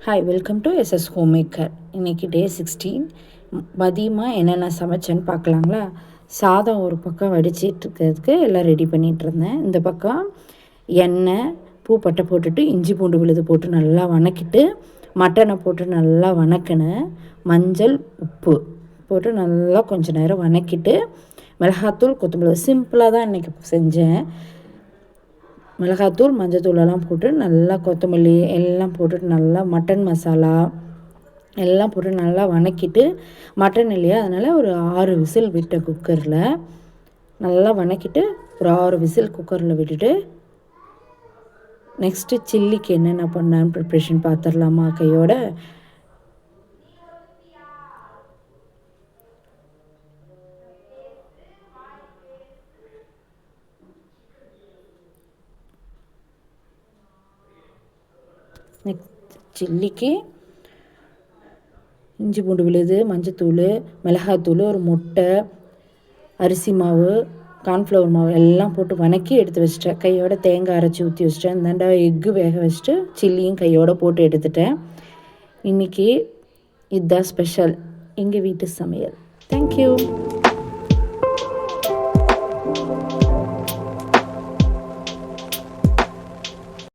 Hi, welcome to SS home maker. இன்றைக்கி டே 16. மதியமாக என்னென்ன சமைச்சேன்னு பார்க்கலாங்களா? சாதம் ஒரு பக்கம் வடிச்சிட்டு இருக்கிறதுக்கு எல்லாம் ரெடி பண்ணிகிட்டு இருந்தேன். இந்த பக்கம் எண்ணெய் பூப்பட்டை போட்டுட்டு இஞ்சி பூண்டு விழுது போட்டு நல்லா வணக்கிட்டு மட்டனை போட்டு நல்லா வணக்கினேன். மஞ்சள் உப்பு போட்டு நல்லா கொஞ்சம் நேரம் வணக்கிட்டு மிளகாத்தூள் கொத்தமல்லி சிம்பிளாக தான் இன்றைக்கி செஞ்சேன். மிளகாத்தூள் மஞ்சத்தூளெல்லாம் போட்டு நல்லா கொத்தமல்லி எல்லாம் போட்டுட்டு நல்லா மட்டன் மசாலா எல்லாம் போட்டு நல்லா வணக்கிட்டு மட்டன் இல்லையா அதனால் ஒரு 6 விசில் விட்ட குக்கரில் நல்லா வணக்கிட்டு ஒரு 6 விசில் குக்கரில் விட்டுட்டு நெக்ஸ்ட்டு சில்லிக்கு என்னென்ன பண்ணான்னு ப்ரிப்ரேஷன் பார்த்துடலாமா கையோட. நெக்ஸ்ட் சில்லிக்கு இஞ்சி பூண்டு விழுது, மஞ்சத்தூள், மிளகாத்தூள், ஒரு முட்டை, அரிசி மாவு, கார்ன்ஃப்ளவர் மாவு எல்லாம் போட்டு வணக்கி எடுத்து வச்சிட்டேன். கையோட தேங்காய் அரைச்சி ஊற்றி வச்சிட்டேன். இந்தாண்டா எக்கு வேக வச்சுட்டு சில்லியும் கையோடு போட்டு எடுத்துட்டேன். இன்றைக்கி இதுதான் ஸ்பெஷல் எங்கள் வீட்டு சமையல். தேங்க்யூ.